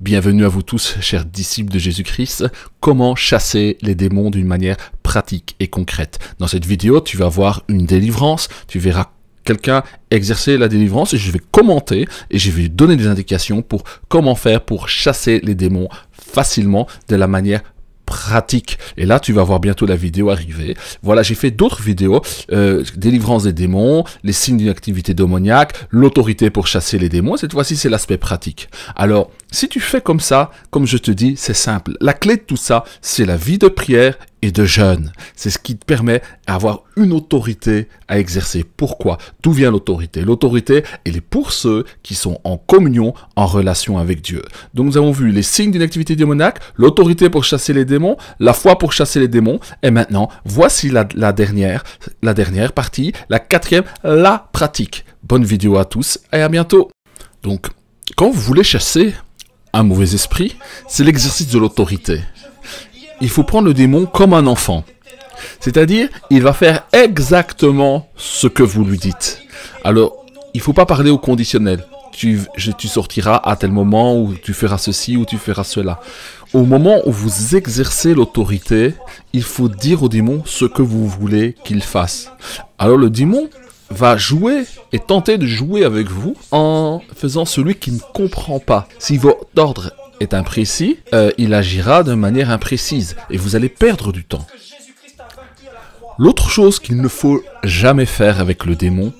Bienvenue à vous tous, chers disciples de Jésus-Christ. Comment chasser les démons d'une manière pratique et concrète. Dans cette vidéo, tu vas voir une délivrance, tu verras quelqu'un exercer la délivrance et je vais commenter et je vais donner des indications pour comment faire pour chasser les démons facilement de la manière pratique. Et là, tu vas voir bientôt la vidéo arriver. Voilà, j'ai fait d'autres vidéos, délivrance des démons, les signes d'une activité démoniaque, l'autorité pour chasser les démons. Cette fois-ci, c'est l'aspect pratique. Alors, si tu fais comme ça, comme je te dis, c'est simple. La clé de tout ça, c'est la vie de prière et de jeûne. C'est ce qui te permet d'avoir une autorité à exercer. Pourquoi? D'où vient l'autorité? L'autorité, elle est pour ceux qui sont en communion, en relation avec Dieu. Donc nous avons vu les signes d'une activité démoniaque, l'autorité pour chasser les démons, la foi pour chasser les démons. Et maintenant, voici la dernière partie, la quatrième, la pratique. Bonne vidéo à tous et à bientôt. Donc, quand vous voulez chasser un mauvais esprit, c'est l'exercice de l'autorité. Il faut prendre le démon comme un enfant. C'est-à-dire, il va faire exactement ce que vous lui dites. Alors, il ne faut pas parler au conditionnel. Tu sortiras à tel moment, ou tu feras ceci, ou tu feras cela. Au moment où vous exercez l'autorité, il faut dire au démon ce que vous voulez qu'il fasse. Alors, le démon va jouer et tenter de jouer avec vous en faisant celui qui ne comprend pas. Si votre ordre est imprécis, il agira de manière imprécise et vous allez perdre du temps. L'autre chose qu'il ne faut jamais faire avec le démon,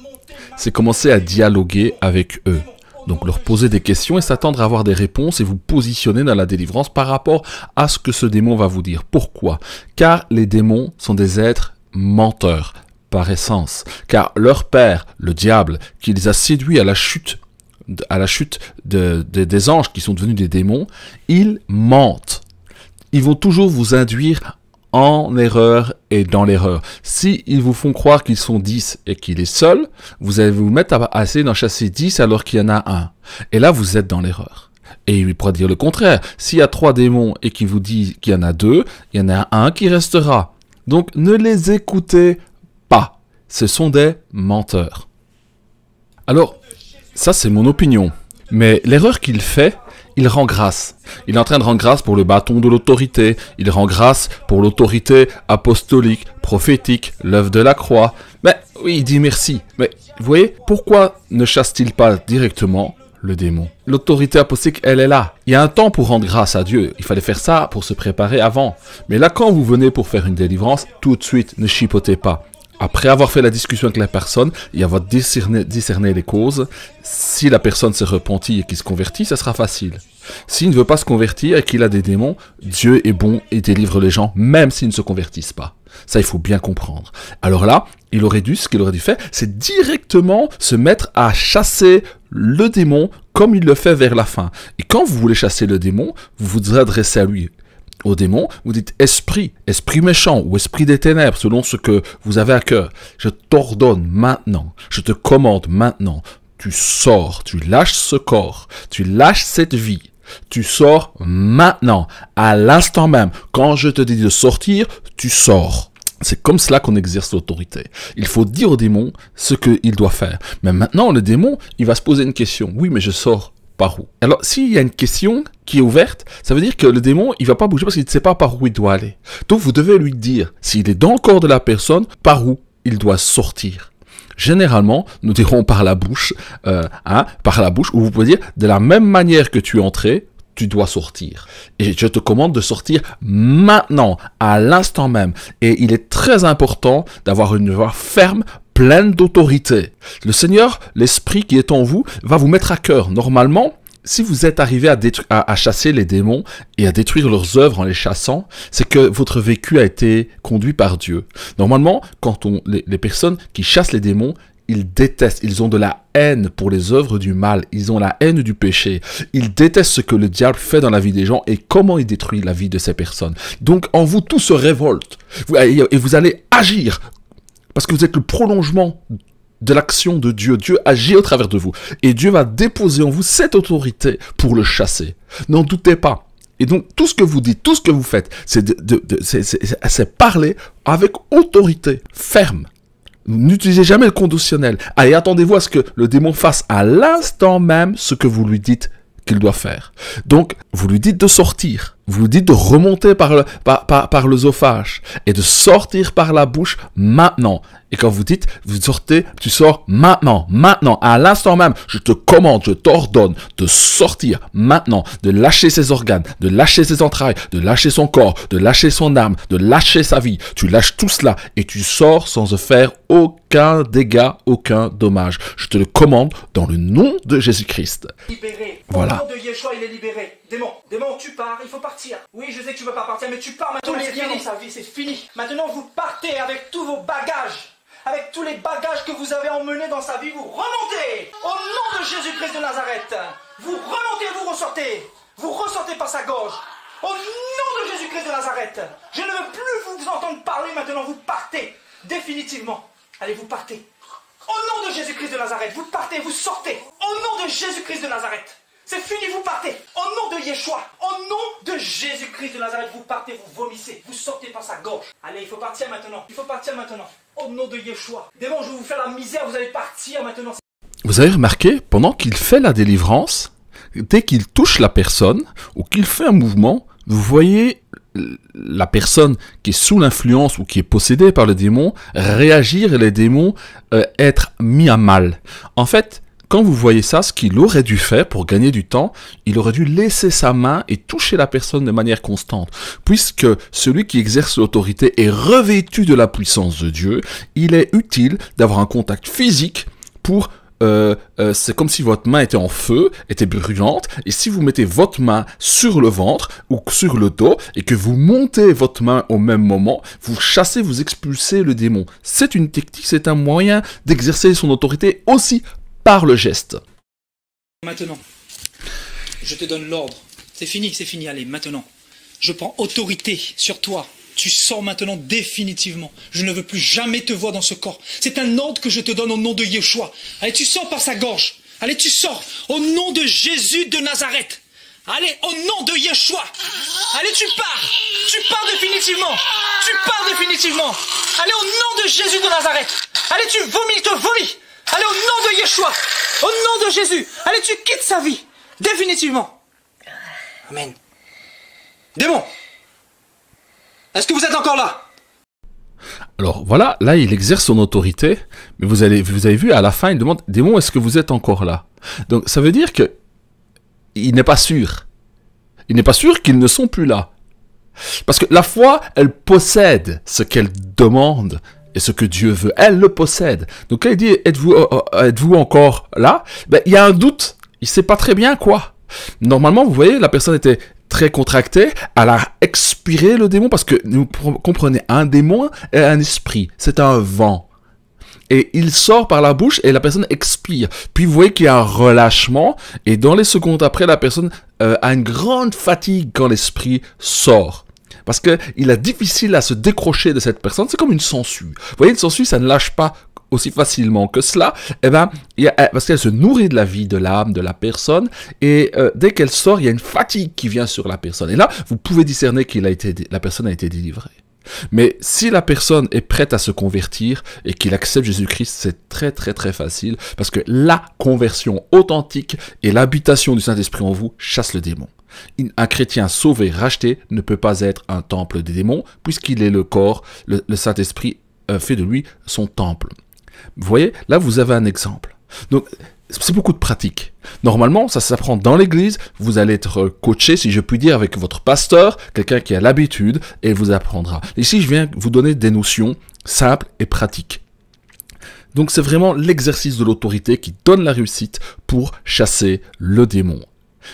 c'est commencer à dialoguer avec eux. Donc leur poser des questions et s'attendre à avoir des réponses et vous positionner dans la délivrance par rapport à ce que ce démon va vous dire. Pourquoi? Car les démons sont des êtres menteurs par essence. Car leur père, le diable, qui les a séduits à la chute des anges qui sont devenus des démons, ils mentent. Ils vont toujours vous induire en erreur et dans l'erreur. S'ils vous font croire qu'ils sont 10 et qu'il est seul, vous allez vous mettre à essayer d'en chasser 10 alors qu'il y en a un. Et là, vous êtes dans l'erreur. Et il pourrait dire le contraire. S'il y a 3 démons et qu'il vous dit qu'il y en a 2, il y en a un qui restera. Donc, ne les écoutez pas. Ce sont des menteurs. Alors, ça c'est mon opinion. Mais l'erreur qu'il fait, il rend grâce. Il est en train de rendre grâce pour le bâton de l'autorité. Il rend grâce pour l'autorité apostolique, prophétique, l'œuvre de la croix. Mais oui, il dit merci. Mais vous voyez, pourquoi ne chasse-t-il pas directement le démon? L'autorité apostolique, elle est là. Il y a un temps pour rendre grâce à Dieu. Il fallait faire ça pour se préparer avant. Mais là, quand vous venez pour faire une délivrance, tout de suite, ne chipotez pas. Après avoir fait la discussion avec la personne, il va discerner les causes. Si la personne s'est repentie et qu'il se convertit, ça sera facile. S'il ne veut pas se convertir et qu'il a des démons, Dieu est bon et délivre les gens, même s'ils ne se convertissent pas. Ça, il faut bien comprendre. Alors là, ce qu'il aurait dû faire, c'est directement se mettre à chasser le démon comme il le fait vers la fin. Et quand vous voulez chasser le démon, vous vous adressez à lui. Au démon, vous dites esprit méchant ou esprit des ténèbres, selon ce que vous avez à cœur. Je t'ordonne maintenant, je te commande maintenant, tu sors, tu lâches ce corps, tu lâches cette vie, tu sors maintenant, à l'instant même. Quand je te dis de sortir, tu sors. C'est comme cela qu'on exerce l'autorité. Il faut dire au démon ce qu'il doit faire. Mais maintenant, le démon, il va se poser une question. Oui, mais je sors par où? Alors, s'il y a une question qui est ouverte, ça veut dire que le démon, il va pas bouger parce qu'il ne sait pas par où il doit aller. Donc, vous devez lui dire, s'il est dans le corps de la personne, par où il doit sortir. Généralement, nous dirons par la bouche, où vous pouvez dire, de la même manière que tu es entré, tu dois sortir. Et je te commande de sortir maintenant, à l'instant même. Et il est très important d'avoir une voix ferme, pleine d'autorité. Le Seigneur, l'Esprit qui est en vous, va vous mettre à cœur. Normalement, si vous êtes arrivé à chasser les démons et à détruire leurs œuvres en les chassant, c'est que votre vécu a été conduit par Dieu. Normalement, quand les personnes qui chassent les démons, ils détestent, ils ont de la haine pour les œuvres du mal, ils ont la haine du péché, ils détestent ce que le diable fait dans la vie des gens et comment il détruit la vie de ces personnes. Donc en vous, tout se révolte et vous allez agir parce que vous êtes le prolongement de l'action de Dieu. Dieu agit au travers de vous et Dieu va déposer en vous cette autorité pour le chasser. N'en doutez pas. Et donc, tout ce que vous dites, tout ce que vous faites, c'est parler avec autorité ferme. N'utilisez jamais le conditionnel. Allez, attendez-vous à ce que le démon fasse à l'instant même ce que vous lui dites qu'il doit faire. Donc, vous lui dites de sortir. Vous lui dites de remonter par l'œsophage et de sortir par la bouche maintenant. Et quand vous dites, vous sortez, tu sors maintenant, à l'instant même, je te commande, je t'ordonne de sortir maintenant, de lâcher ses organes, de lâcher ses entrailles, de lâcher son corps, de lâcher son âme, de lâcher sa vie. Tu lâches tout cela et tu sors sans se faire aucun dégât, aucun dommage. Je te le commande dans le nom de Jésus-Christ. Libéré. Voilà. Au nom de Yeshua, il est libéré. Démon, tu pars, il faut partir. Oui, je sais que tu veux pas partir, mais tu pars maintenant. C'est fini, sa vie, c'est fini. Maintenant, vous partez avec tous vos bagages. Avec tous les bagages que vous avez emmenés dans sa vie, vous remontez. Au nom de Jésus-Christ de Nazareth. Vous remontez, vous ressortez. Vous ressortez par sa gorge. Au nom de Jésus-Christ de Nazareth. Je ne veux plus vous entendre parler maintenant. Vous partez. Définitivement. Allez, vous partez. Au nom de Jésus-Christ de Nazareth. Vous partez, vous sortez. Au nom de Jésus-Christ de Nazareth. C'est fini, vous partez. Au nom de Yeshua, au nom de Jésus-Christ de Nazareth, vous partez, vous vomissez, vous sortez par sa gorge. Allez, il faut partir maintenant. Il faut partir maintenant. Au nom de Yeshua. Démon, je vais vous faire la misère, vous allez partir maintenant. Vous avez remarqué, pendant qu'il fait la délivrance, dès qu'il touche la personne, ou qu'il fait un mouvement, vous voyez la personne qui est sous l'influence ou qui est possédée par le démon réagir et les démons être mis à mal. En fait, quand vous voyez ça, ce qu'il aurait dû faire pour gagner du temps, il aurait dû laisser sa main et toucher la personne de manière constante. Puisque celui qui exerce l'autorité est revêtu de la puissance de Dieu, il est utile d'avoir un contact physique pour... c'est comme si votre main était en feu, était brûlante, et si vous mettez votre main sur le ventre ou sur le dos, et que vous montez votre main au même moment, vous chassez, vous expulsez le démon. C'est une technique, c'est un moyen d'exercer son autorité aussi par le geste. Maintenant, je te donne l'ordre. C'est fini, allez, maintenant. Je prends autorité sur toi. Tu sors maintenant définitivement. Je ne veux plus jamais te voir dans ce corps. C'est un ordre que je te donne au nom de Yeshua. Allez, tu sors par sa gorge. Allez, tu sors au nom de Jésus de Nazareth. Allez, au nom de Yeshua. Allez, tu pars. Tu pars définitivement. Tu pars définitivement. Allez, au nom de Jésus de Nazareth. Allez, tu vomis, te vomis. Allez, au nom de Yeshua. Au nom de Jésus. Allez, tu quittes sa vie. Définitivement. Amen. Démon. Est-ce que vous êtes encore là? Alors voilà, là il exerce son autorité, mais vous avez vu à la fin, il demande, démon, est-ce que vous êtes encore là? Donc ça veut dire que il n'est pas sûr. Il n'est pas sûr qu'ils ne sont plus là. Parce que la foi, elle possède ce qu'elle demande et ce que Dieu veut. Elle le possède. Donc quand il dit, êtes-vous encore là? Ben, il y a un doute. Il ne sait pas très bien quoi. Normalement, vous voyez, la personne était très contractée, elle a expiré le démon, parce que vous comprenez, un démon est un esprit, c'est un vent. Et il sort par la bouche et la personne expire. Puis vous voyez qu'il y a un relâchement, et dans les secondes après, la personne a une grande fatigue quand l'esprit sort. Parce qu'il est difficile à se décrocher de cette personne, c'est comme une sangsue. Vous voyez, une sangsue, ça ne lâche pas aussi facilement que cela, eh ben, parce qu'elle se nourrit de la vie, de l'âme, de la personne, et dès qu'elle sort, il y a une fatigue qui vient sur la personne. Et là, vous pouvez discerner que la personne a été délivrée. Mais si la personne est prête à se convertir et qu'il accepte Jésus-Christ, c'est très très très facile, parce que la conversion authentique et l'habitation du Saint-Esprit en vous chasse le démon. Un chrétien sauvé, racheté, ne peut pas être un temple des démons, puisqu'il est le corps, le Saint-Esprit fait de lui son temple. Vous voyez, là vous avez un exemple. Donc, c'est beaucoup de pratique. Normalement, ça s'apprend dans l'église, vous allez être coaché, si je puis dire, avec votre pasteur, quelqu'un qui a l'habitude, et vous apprendra. Ici, je viens vous donner des notions simples et pratiques. Donc, c'est vraiment l'exercice de l'autorité qui donne la réussite pour chasser le démon.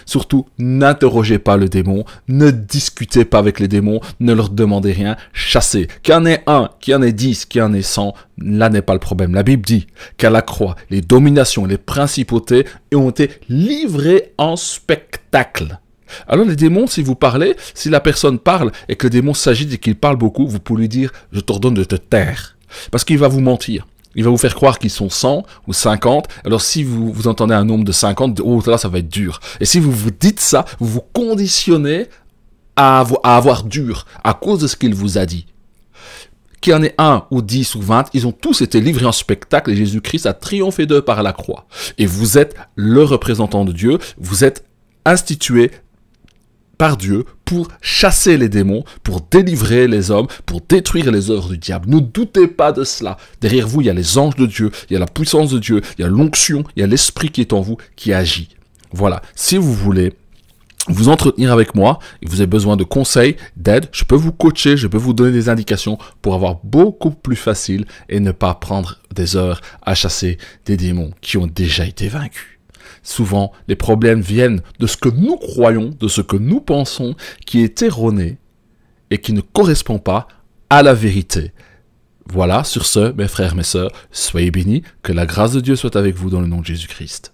Surtout, n'interrogez pas le démon, ne discutez pas avec les démons, ne leur demandez rien, chassez. Qu'il y en ait un, qu'il y en ait 10, qu'il y en ait 100, là n'est pas le problème. La Bible dit qu'à la croix, les dominations, les principautés ont été livrées en spectacle. Alors les démons, si vous parlez, si la personne parle et que le démon s'agite et qu'il parle beaucoup, vous pouvez lui dire « je t'ordonne de te taire ». Parce qu'il va vous mentir. Il va vous faire croire qu'ils sont 100 ou 50. Alors si vous entendez un nombre de 50, oh là ça va être dur. Et si vous vous dites ça, vous vous conditionnez à avoir dur à cause de ce qu'il vous a dit. Qu'il y en ait 1 ou 10 ou 20, ils ont tous été livrés en spectacle et Jésus-Christ a triomphé d'eux par la croix. Et vous êtes le représentant de Dieu, vous êtes institué par Dieu pour chasser les démons, pour délivrer les hommes, pour détruire les œuvres du diable. Ne doutez pas de cela. Derrière vous, il y a les anges de Dieu, il y a la puissance de Dieu, il y a l'onction, il y a l'esprit qui est en vous, qui agit. Voilà. Si vous voulez vous entretenir avec moi et vous avez besoin de conseils, d'aide, je peux vous coacher, je peux vous donner des indications pour avoir beaucoup plus facile et ne pas prendre des heures à chasser des démons qui ont déjà été vaincus. Souvent, les problèmes viennent de ce que nous croyons, de ce que nous pensons, qui est erroné et qui ne correspond pas à la vérité. Voilà, sur ce, mes frères, mes sœurs, soyez bénis, que la grâce de Dieu soit avec vous dans le nom de Jésus-Christ.